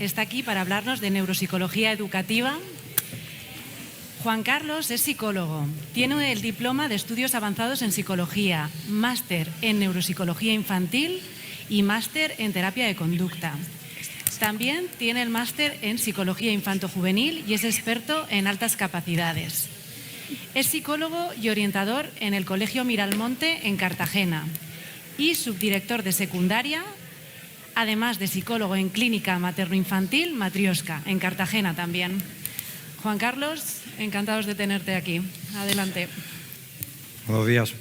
está aquí para hablarnos de neuropsicología educativa. Juan Carlos es psicólogo, tiene el diploma de estudios avanzados en psicología, máster en neuropsicología infantil y máster en terapia de conducta. También tiene el máster en psicología infanto-juvenil y es experto en altas capacidades. Es psicólogo y orientador en el Colegio Miralmonte en Cartagena y subdirector de secundaria, además de psicólogo en clínica materno-infantil Matrioska, en Cartagena también. Juan Carlos, encantados de tenerte aquí. Adelante. Buenos días.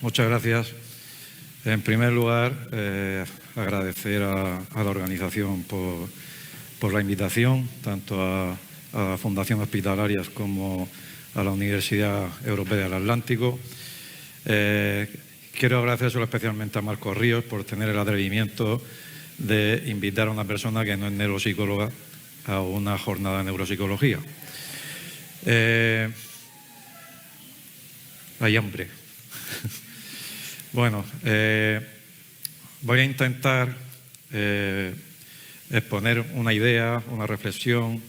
Muchas gracias. En primer lugar, agradecer a la organización por la invitación, tanto a la Fundación Hospitalarias como a la Universidad Europea del Atlántico. Quiero agradecer especialmente a Marcos Ríos por tener el atrevimiento de invitar a una persona que no es neuropsicóloga a una jornada de neuropsicología. Hay hambre. Bueno, voy a intentar exponer una idea, una reflexión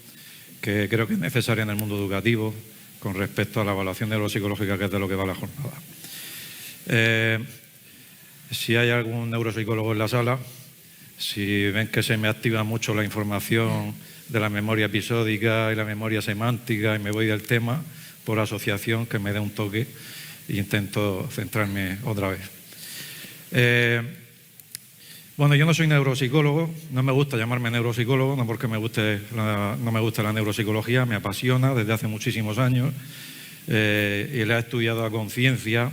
que creo que es necesaria en el mundo educativo con respecto a la evaluación neuropsicológica, que es de lo que va la jornada. Si hay algún neuropsicólogo en la sala, si ven que se me activa mucho la información de la memoria episódica y la memoria semántica y me voy del tema, por asociación, que me dé un toque e intento centrarme otra vez. Bueno, yo no soy neuropsicólogo, no me gusta llamarme neuropsicólogo, no porque no me guste la neuropsicología, me apasiona desde hace muchísimos años y la he estudiado a conciencia,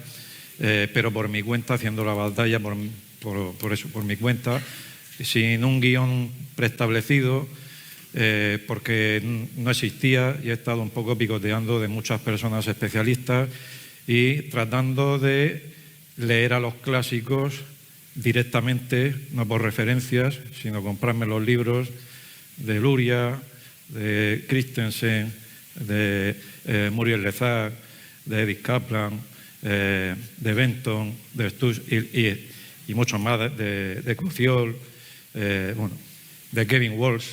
pero por mi cuenta, haciendo la batalla por mi cuenta, sin un guión preestablecido, porque no existía y he estado un poco picoteando de muchas personas especialistas y tratando de leer a los clásicos directamente, no por referencias, sino comprarme los libros de Luria, de Christensen, de Muriel Lezard, de Edith Kaplan, de Benton, de Stuss y muchos más, de Cociol, de Kevin Walsh,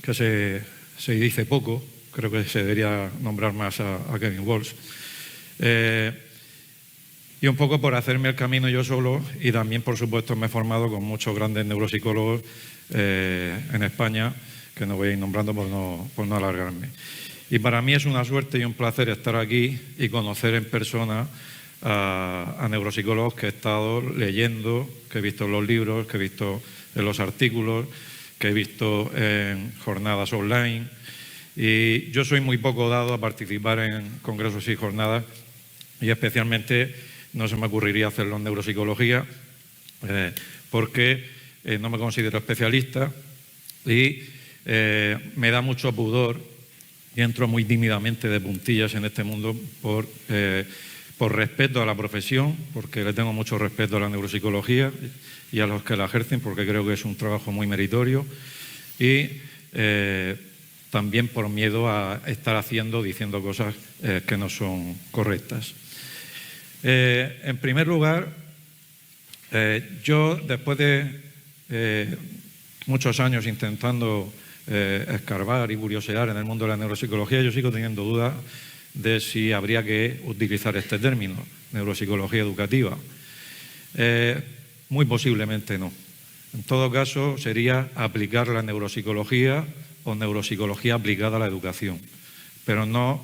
que se dice poco, creo que se debería nombrar más a Kevin Walsh. Y un poco por hacerme el camino yo solo, y también, por supuesto, me he formado con muchos grandes neuropsicólogos en España, que no voy a ir nombrando por no alargarme. Y para mí es una suerte y un placer estar aquí y conocer en persona a neuropsicólogos que he estado leyendo, que he visto en los libros, que he visto en los artículos, que he visto en jornadas online. Y yo soy muy poco dado a participar en congresos y jornadas, y especialmente no se me ocurriría hacerlo en neuropsicología, porque no me considero especialista y me da mucho pudor y entro muy tímidamente de puntillas en este mundo por respeto a la profesión, porque le tengo mucho respeto a la neuropsicología y a los que la ejercen, porque creo que es un trabajo muy meritorio, y también por miedo a estar diciendo cosas que no son correctas. En primer lugar, yo después de muchos años intentando escarbar y curiosear en el mundo de la neuropsicología, yo sigo teniendo dudas de si habría que utilizar este término, neuropsicología educativa. Muy posiblemente no. En todo caso, sería aplicar la neuropsicología o neuropsicología aplicada a la educación, pero no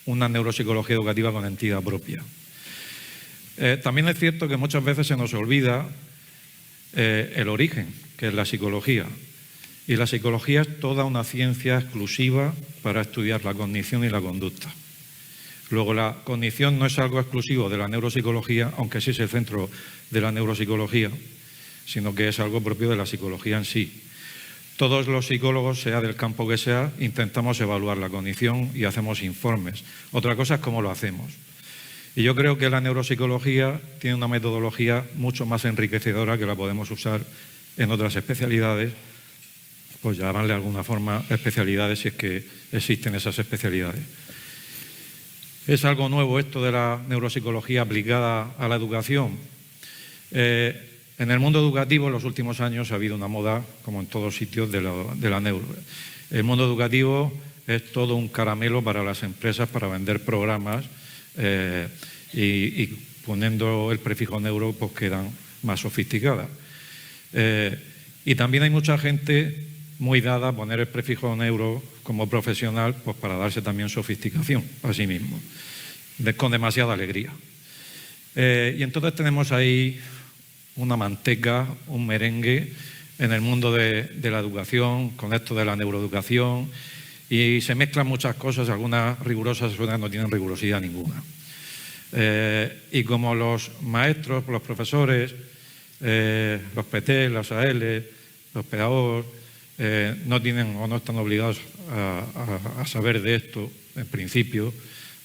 una neuropsicología educativa con entidad propia. También es cierto que muchas veces se nos olvida el origen, que es la psicología. Y la psicología es toda una ciencia exclusiva para estudiar la cognición y la conducta. Luego, la cognición no es algo exclusivo de la neuropsicología, aunque sí es el centro de la neuropsicología, sino que es algo propio de la psicología en sí. Todos los psicólogos, sea del campo que sea, intentamos evaluar la cognición y hacemos informes. Otra cosa es cómo lo hacemos. Y yo creo que la neuropsicología tiene una metodología mucho más enriquecedora que la podemos usar en otras especialidades, pues llamarle de alguna forma especialidades si es que existen esas especialidades. ¿Es algo nuevo esto de la neuropsicología aplicada a la educación? En el mundo educativo, en los últimos años, ha habido una moda, como en todos sitios, de la neuro. El mundo educativo es todo un caramelo para las empresas para vender programas y poniendo el prefijo neuro, pues quedan más sofisticadas. Y también hay mucha gente muy dada a poner el prefijo neuro como profesional, pues para darse también sofisticación a sí mismo, con demasiada alegría. Y entonces tenemos ahí una manteca, un merengue en el mundo de la educación, con esto de la neuroeducación, y se mezclan muchas cosas, algunas rigurosas, otras no tienen rigurosidad ninguna. Y como los maestros, los profesores, los PT, las AL, los pedagogos, no tienen o no están obligados a saber de esto en principio,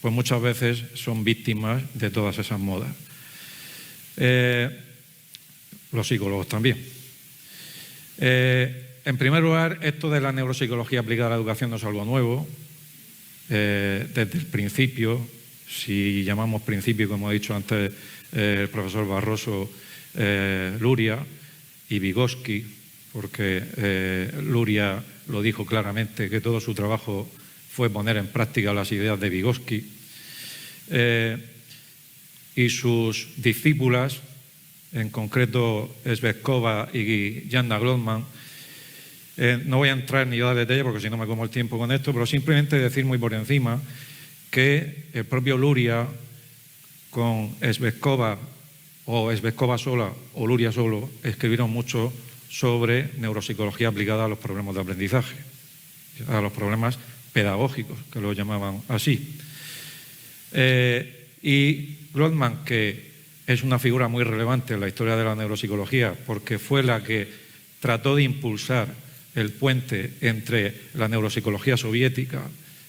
pues muchas veces son víctimas de todas esas modas. Los psicólogos también. En primer lugar, esto de la neuropsicología aplicada a la educación no es algo nuevo. Desde el principio, si llamamos principio, como ha dicho antes el profesor Barroso, Luria y Vygotsky, porque Luria lo dijo claramente, que todo su trabajo fue poner en práctica las ideas de Vygotsky, y sus discípulas, en concreto Sveskova y Jana Glodman. No voy a entrar ni a dar detalles porque si no me como el tiempo con esto, pero simplemente decir muy por encima que el propio Luria con Sveskova o Sveskova sola o Luria solo escribieron mucho sobre neuropsicología aplicada a los problemas de aprendizaje, a los problemas pedagógicos, que lo llamaban así. Y Glodman, que es una figura muy relevante en la historia de la neuropsicología porque fue la que trató de impulsar el puente entre la neuropsicología soviética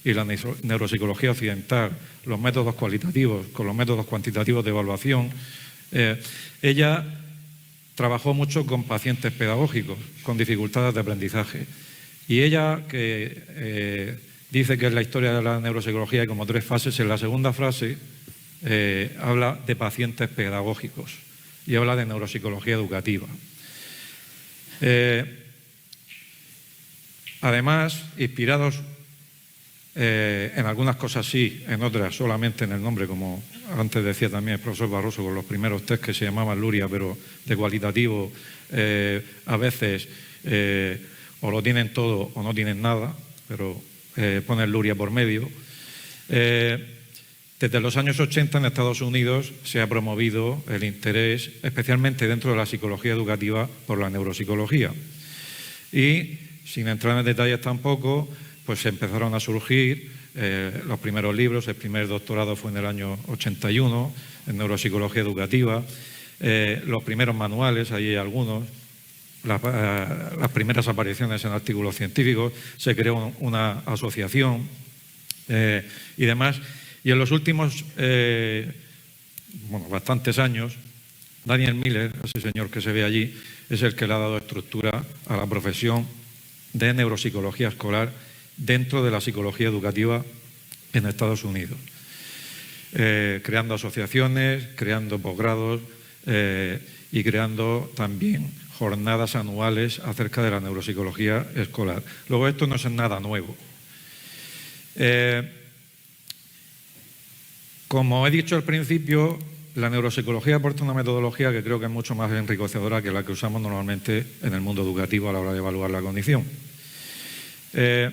y la neuropsicología occidental, los métodos cualitativos con los métodos cuantitativos de evaluación. Ella trabajó mucho con pacientes pedagógicos con dificultades de aprendizaje y ella, que dice que en la historia de la neuropsicología hay como 3 fases, en la segunda frase habla de pacientes pedagógicos y habla de neuropsicología educativa. Además, inspirados en algunas cosas sí, en otras solamente en el nombre, como antes decía también el profesor Barroso, con los primeros test que se llamaban Luria, pero de cualitativo, a veces o lo tienen todo o no tienen nada, pero ponen Luria por medio. Desde los años 80 en Estados Unidos se ha promovido el interés, especialmente dentro de la psicología educativa, por la neuropsicología. Y, sin entrar en detalles tampoco, pues empezaron a surgir los primeros libros. El primer doctorado fue en el año 81, en neuropsicología educativa. Los primeros manuales, ahí hay algunos. Las primeras apariciones en artículos científicos. Se creó una asociación y demás. Y en los últimos, bastantes años, Daniel Miller, ese señor que se ve allí, es el que le ha dado estructura a la profesión de neuropsicología escolar dentro de la psicología educativa en Estados Unidos. Creando asociaciones, creando posgrados y creando también jornadas anuales acerca de la neuropsicología escolar. Luego, esto no es nada nuevo. Como he dicho al principio, la neuropsicología aporta una metodología que creo que es mucho más enriquecedora que la que usamos normalmente en el mundo educativo a la hora de evaluar la cognición. En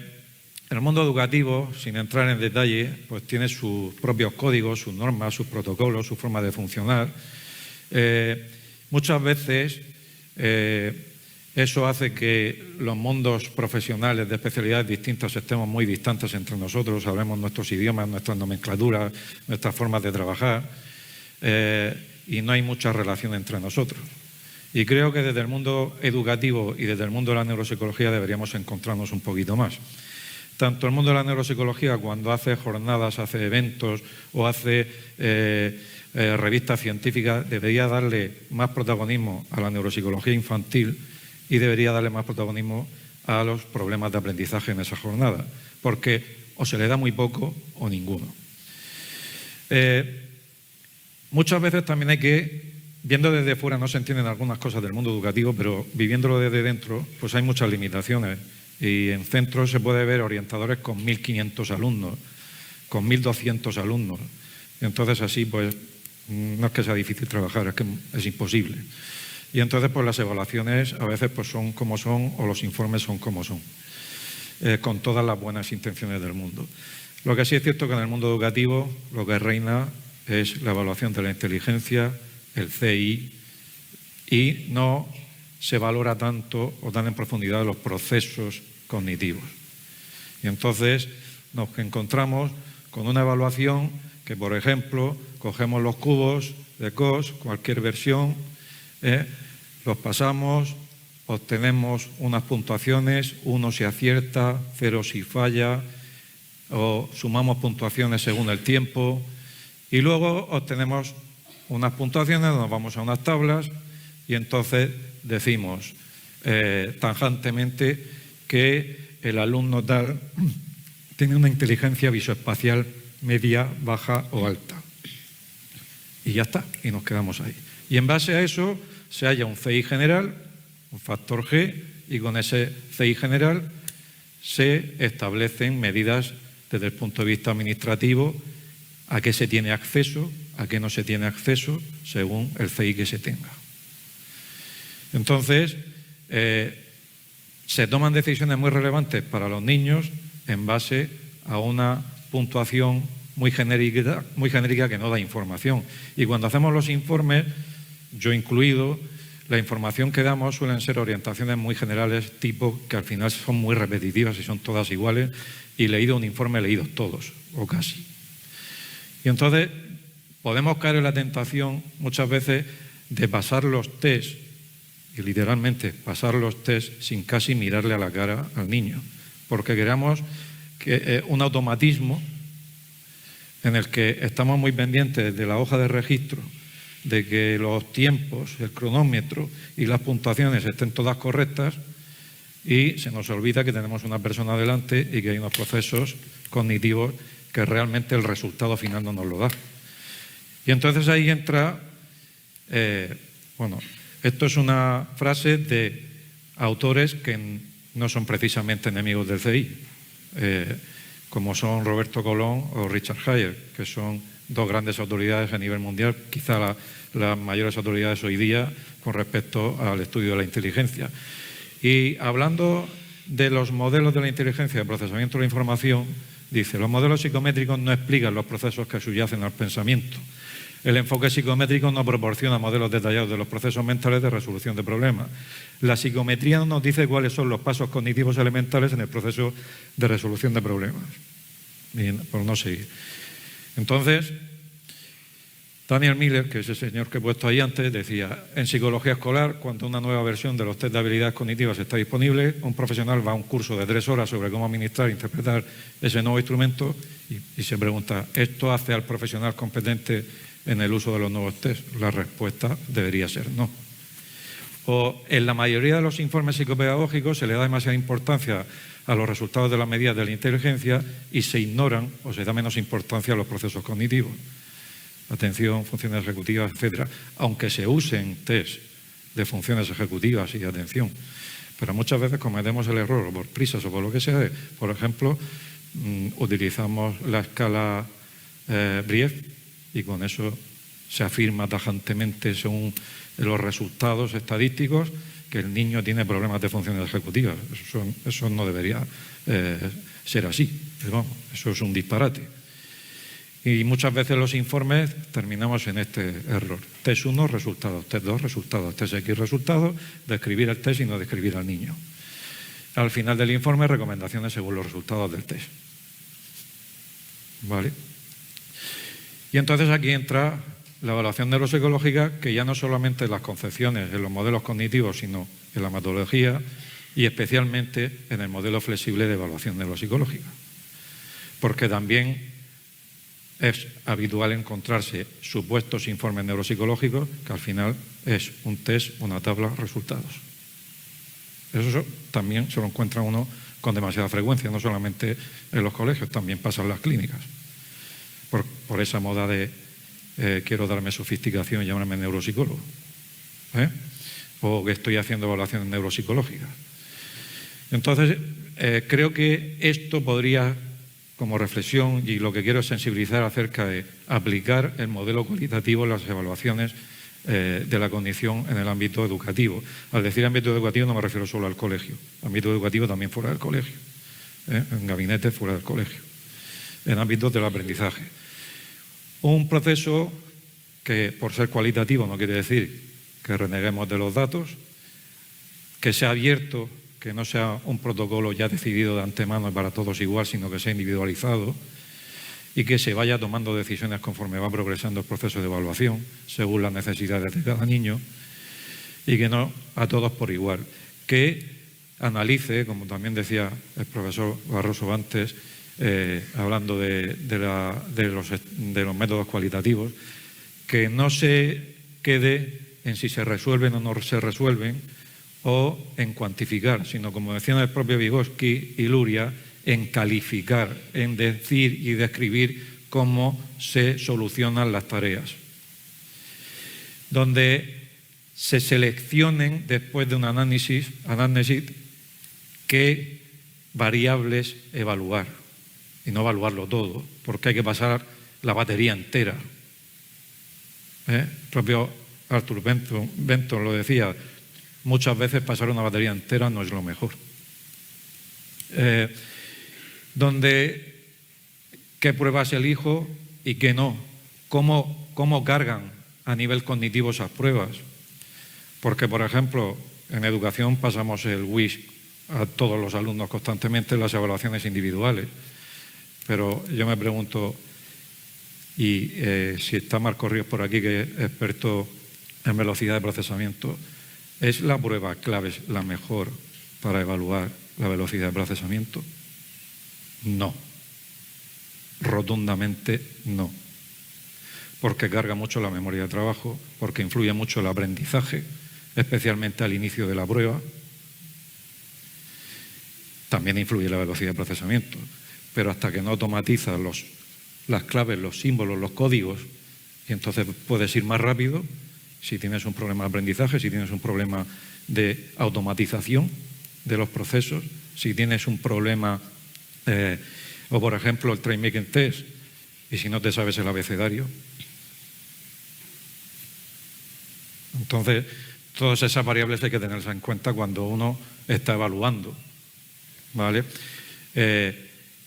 el mundo educativo, sin entrar en detalle, pues tiene sus propios códigos, sus normas, sus protocolos, su forma de funcionar. Muchas veces eso hace que los mundos profesionales de especialidades distintas estemos muy distantes entre nosotros, hablemos nuestros idiomas, nuestras nomenclaturas, nuestras formas de trabajar, y no hay mucha relación entre nosotros. Y creo que desde el mundo educativo y desde el mundo de la neuropsicología deberíamos encontrarnos un poquito más. Tanto el mundo de la neuropsicología, cuando hace jornadas, hace eventos o hace revistas científicas, debería darle más protagonismo a la neuropsicología infantil y debería darle más protagonismo a los problemas de aprendizaje en esa jornada, porque o se le da muy poco o ninguno. Muchas veces también hay que viendo desde fuera no se entienden algunas cosas del mundo educativo, pero viviéndolo desde dentro, pues hay muchas limitaciones. Y en centros se puede ver orientadores con 1.500 alumnos, con 1.200 alumnos. Y entonces así, pues, no es que sea difícil trabajar, es que es imposible. Y entonces, pues las evaluaciones a veces pues, son como son o los informes son como son, con todas las buenas intenciones del mundo. Lo que sí es cierto que en el mundo educativo lo que reina es la evaluación de la inteligencia, el CI, y no se valora tanto o tan en profundidad los procesos cognitivos. Y entonces nos encontramos con una evaluación que, por ejemplo, cogemos los cubos de Cox, cualquier versión, los pasamos, obtenemos unas puntuaciones, 1 si acierta, 0 si falla, o sumamos puntuaciones según el tiempo, y luego obtenemos unas puntuaciones, nos vamos a unas tablas, y entonces decimos tajantemente que el alumno tal tiene una inteligencia visoespacial media, baja o alta. Y ya está, y nos quedamos ahí. Y en base a eso se halla un CI general, un factor G, y con ese CI general se establecen medidas desde el punto de vista administrativo, a qué se tiene acceso, a qué no se tiene acceso, según el CI que se tenga. Entonces, se toman decisiones muy relevantes para los niños en base a una puntuación muy genérica que no da información. Y cuando hacemos los informes, yo incluido, la información que damos suelen ser orientaciones muy generales, tipo que al final son muy repetitivas y son todas iguales, y leído un informe, leídos todos, o casi. Y entonces podemos caer en la tentación muchas veces de pasar los test, y literalmente pasar los test sin casi mirarle a la cara al niño, porque queremos que un automatismo en el que estamos muy pendientes de la hoja de registro, de que los tiempos, el cronómetro y las puntuaciones estén todas correctas, y se nos olvida que tenemos una persona delante y que hay unos procesos cognitivos que realmente el resultado final no nos lo da. Y entonces ahí entra, esto es una frase de autores que no son precisamente enemigos del CI, como son Roberto Colón o Richard Heyer, que son dos grandes autoridades a nivel mundial, quizá las mayores autoridades hoy día con respecto al estudio de la inteligencia. Y hablando de los modelos de la inteligencia de procesamiento de la información, dice, los modelos psicométricos no explican los procesos que subyacen al pensamiento. El enfoque psicométrico no proporciona modelos detallados de los procesos mentales de resolución de problemas. La psicometría no nos dice cuáles son los pasos cognitivos elementales en el proceso de resolución de problemas. Bien, por no seguir. Entonces, Daniel Miller, que es el señor que he puesto ahí antes, decía, en psicología escolar, cuando una nueva versión de los test de habilidades cognitivas está disponible, un profesional va a un curso de 3 horas sobre cómo administrar e interpretar ese nuevo instrumento y se pregunta, ¿esto hace al profesional competente en el uso de los nuevos test? La respuesta debería ser no. O en la mayoría de los informes psicopedagógicos se le da demasiada importancia a los resultados de las medidas de la inteligencia y se ignoran o se da menos importancia a los procesos cognitivos. Atención, funciones ejecutivas, etcétera, aunque se usen test de funciones ejecutivas y de atención. Pero muchas veces cometemos el error, o por prisas o por lo que sea, por ejemplo, utilizamos la escala Brief y con eso se afirma tajantemente según los resultados estadísticos que el niño tiene problemas de funciones ejecutivas. Eso no debería ser así, pero vamos, eso es un disparate. Y muchas veces los informes terminamos en este error. Test 1, resultados. Test 2, resultados. Test X, resultados. Describir el test y no describir al niño. Al final del informe, recomendaciones según los resultados del test. ¿Vale? Y entonces aquí entra la evaluación neuropsicológica, que ya no solamente en las concepciones, en los modelos cognitivos, sino en la metodología y especialmente en el modelo flexible de evaluación neuropsicológica. Porque también es habitual encontrarse supuestos informes neuropsicológicos que al final es un test, una tabla, resultados. Eso también se lo encuentra uno con demasiada frecuencia, no solamente en los colegios, también pasa en las clínicas. Por esa moda de quiero darme sofisticación y llamarme neuropsicólogo, o que estoy haciendo evaluaciones neuropsicológicas. Entonces, creo que esto podría, como reflexión, y lo que quiero es sensibilizar acerca de aplicar el modelo cualitativo en las evaluaciones de la cognición en el ámbito educativo. Al decir ámbito educativo no me refiero solo al colegio, ámbito educativo también fuera del colegio, en gabinetes fuera del colegio, en ámbitos del aprendizaje. Un proceso que, por ser cualitativo, no quiere decir que reneguemos de los datos, que sea abierto, que no sea un protocolo ya decidido de antemano para todos igual, sino que sea individualizado y que se vaya tomando decisiones conforme va progresando el proceso de evaluación, según las necesidades de cada niño, y que no a todos por igual. Que analice, como también decía el profesor Barroso antes, hablando de los métodos cualitativos, que no se quede en si se resuelven o no se resuelven o en cuantificar, sino, como decían el propio Vygotsky y Luria, en calificar, en decir y describir cómo se solucionan las tareas. Donde se seleccionen, después de un análisis, qué variables evaluar. Y no evaluarlo todo, porque hay que pasar la batería entera. El propio Arthur Benton lo decía, muchas veces pasar una batería entera no es lo mejor. Donde qué pruebas elijo y qué no, cómo cargan a nivel cognitivo esas pruebas. Porque, por ejemplo, en educación pasamos el WISC a todos los alumnos constantemente en las evaluaciones individuales. Pero yo me pregunto, y si está Marco Ríos por aquí, que es experto en velocidad de procesamiento, ¿es la prueba clave la mejor para evaluar la velocidad de procesamiento? No. Rotundamente no. Porque carga mucho la memoria de trabajo, porque influye mucho el aprendizaje, especialmente al inicio de la prueba. También influye la velocidad de procesamiento. Pero hasta que no automatizas las claves, los símbolos, los códigos, y entonces puedes ir más rápido, si tienes un problema de aprendizaje, si tienes un problema de automatización de los procesos, si tienes un problema, o por ejemplo el Train Making Test, y si no te sabes el abecedario. Entonces, todas esas variables hay que tenerlas en cuenta cuando uno está evaluando, ¿vale?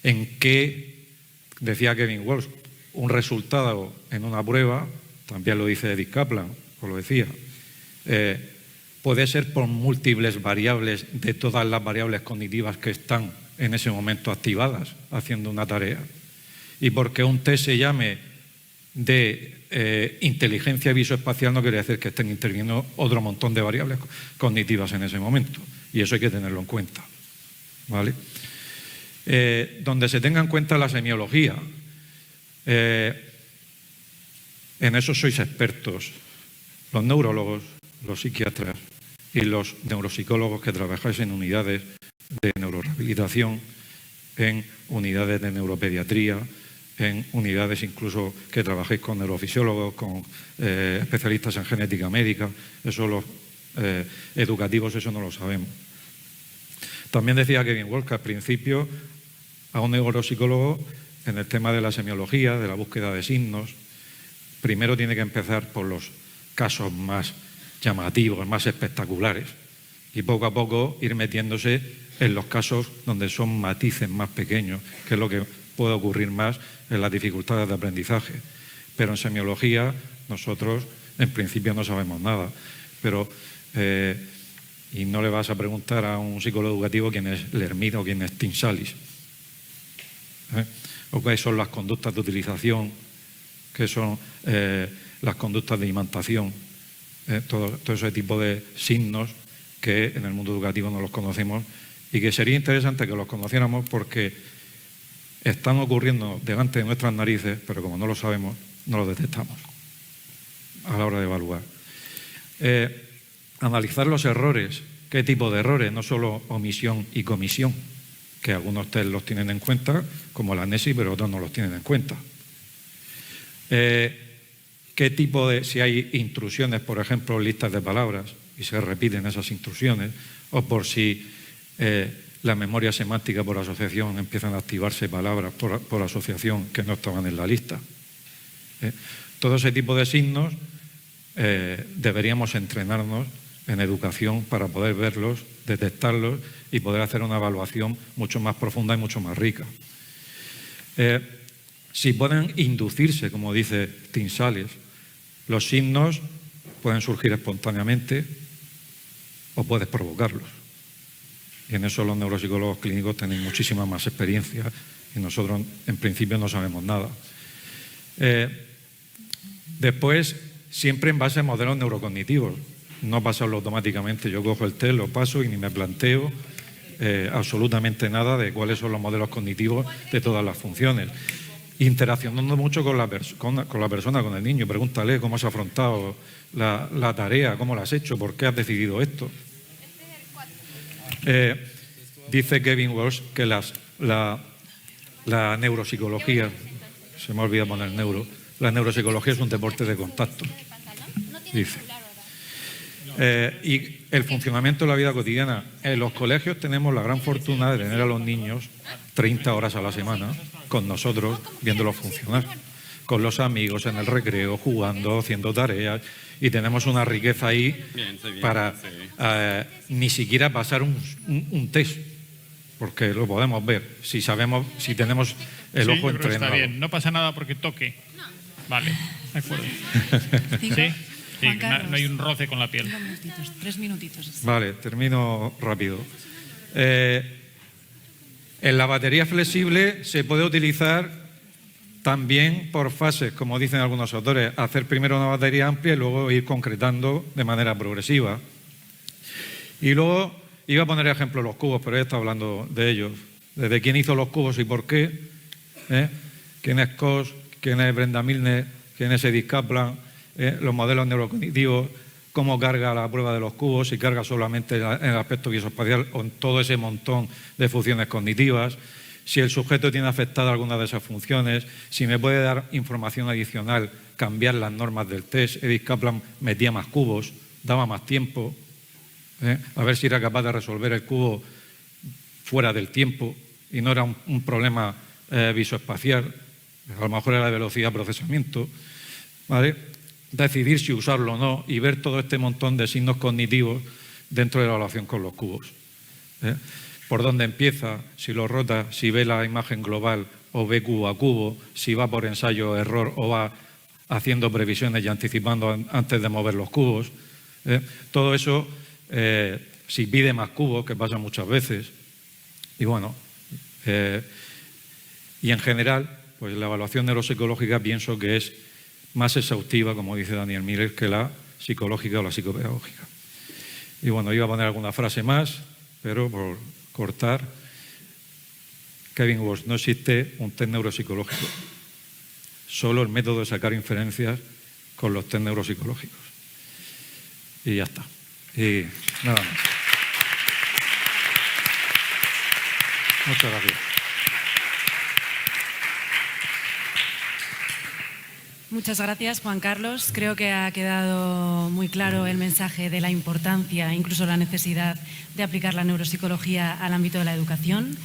En qué, decía Kevin Walsh, un resultado en una prueba, también lo dice Edith Kaplan, os lo decía, puede ser por múltiples variables de todas las variables cognitivas que están en ese momento activadas haciendo una tarea. Y porque un test se llame de inteligencia visoespacial no quiere decir que estén interviniendo otro montón de variables cognitivas en ese momento. Y eso hay que tenerlo en cuenta, ¿vale? Donde se tenga en cuenta la semiología. En eso sois expertos, los neurólogos, los psiquiatras y los neuropsicólogos que trabajáis en unidades de neurorehabilitación, en unidades de neuropediatría, en unidades incluso que trabajáis con neurofisiólogos, con especialistas en genética médica. Eso los educativos, eso no lo sabemos. También decía Kevin Walsh que al principio a un neuropsicólogo, en el tema de la semiología, de la búsqueda de signos, primero tiene que empezar por los casos más llamativos, más espectaculares, y poco a poco ir metiéndose en los casos donde son matices más pequeños, que es lo que puede ocurrir más en las dificultades de aprendizaje. Pero en semiología nosotros en principio no sabemos nada, pero y no le vas a preguntar a un psicólogo educativo quién es Lermit o quién es Tim Salis, o qué son las conductas de utilización, qué son las conductas de imantación, todo ese tipo de signos que en el mundo educativo no los conocemos y que sería interesante que los conociéramos porque están ocurriendo delante de nuestras narices, pero como no lo sabemos, no los detectamos a la hora de evaluar. Analizar los errores, qué tipo de errores, no solo omisión y comisión, que algunos test los tienen en cuenta, como la NESI, pero otros no los tienen en cuenta. qué tipo de, si hay intrusiones, por ejemplo, listas de palabras, y se repiten esas intrusiones, o por si la memoria semántica por asociación empiezan a activarse palabras por asociación que no estaban en la lista. Todo ese tipo de signos deberíamos entrenarnos en educación para poder verlos, detectarlos y poder hacer una evaluación mucho más profunda y mucho más rica. Si pueden inducirse, como dice Tinsales, los signos pueden surgir espontáneamente o puedes provocarlos. Y en eso los neuropsicólogos clínicos tienen muchísima más experiencia y nosotros en principio no sabemos nada. Después, siempre en base a modelos neurocognitivos, no pasarlo automáticamente. Yo cojo el test, lo paso y ni me planteo absolutamente nada de cuáles son los modelos cognitivos de todas las funciones. Interaccionando mucho con la persona, con el niño, pregúntale cómo has afrontado la tarea, cómo la has hecho, por qué has decidido esto. Dice Kevin Walsh que la neuropsicología, se me ha olvidado poner neuro, la neuropsicología es un deporte de contacto, dice. Y el funcionamiento de la vida cotidiana. En los colegios tenemos la gran fortuna de tener a los niños 30 horas a la semana con nosotros, viéndolos funcionar, con los amigos en el recreo, jugando, haciendo tareas, y tenemos una riqueza ahí para ni siquiera pasar un test, porque lo podemos ver, si sabemos, si tenemos el ojo entrenado. Está bien, no pasa nada porque toque. Vale, de acuerdo. ¿Sí? Sí, no hay un roce con la piel. 3 minutitos. Vale, termino rápido. En la batería flexible se puede utilizar también por fases, como dicen algunos autores, hacer primero una batería amplia y luego ir concretando de manera progresiva. Y luego iba a poner ejemplo los cubos, pero ya está hablando de ellos. Desde quién hizo los cubos y por qué, quién es Coase, quién es Brenda Milner, quién es Edith Kaplan, los modelos neurocognitivos, cómo carga la prueba de los cubos, si carga solamente en el aspecto visoespacial o en todo ese montón de funciones cognitivas, si el sujeto tiene afectada alguna de esas funciones, si me puede dar información adicional, cambiar las normas del test. Edith Kaplan metía más cubos, daba más tiempo, a ver si era capaz de resolver el cubo fuera del tiempo y no era un problema visoespacial, a lo mejor era de velocidad de procesamiento, ¿vale? Decidir si usarlo o no y ver todo este montón de signos cognitivos dentro de la evaluación con los cubos. Por dónde empieza, si lo rota, si ve la imagen global o ve cubo a cubo, si va por ensayo-error o va haciendo previsiones y anticipando antes de mover los cubos. Todo eso, si pide más cubos, que pasa muchas veces. Y bueno, y en general, pues la evaluación neuropsicológica pienso que es más exhaustiva, como dice Daniel Miller, que la psicológica o la psicopedagógica. Y bueno, iba a poner alguna frase más, pero por cortar, Kevin Walsh, no existe un test neuropsicológico, solo el método de sacar inferencias con los test neuropsicológicos. Y ya está. Y nada más. Muchas gracias. Muchas gracias, Juan Carlos. Creo que ha quedado muy claro el mensaje de la importancia, incluso la necesidad de aplicar la neuropsicología al ámbito de la educación.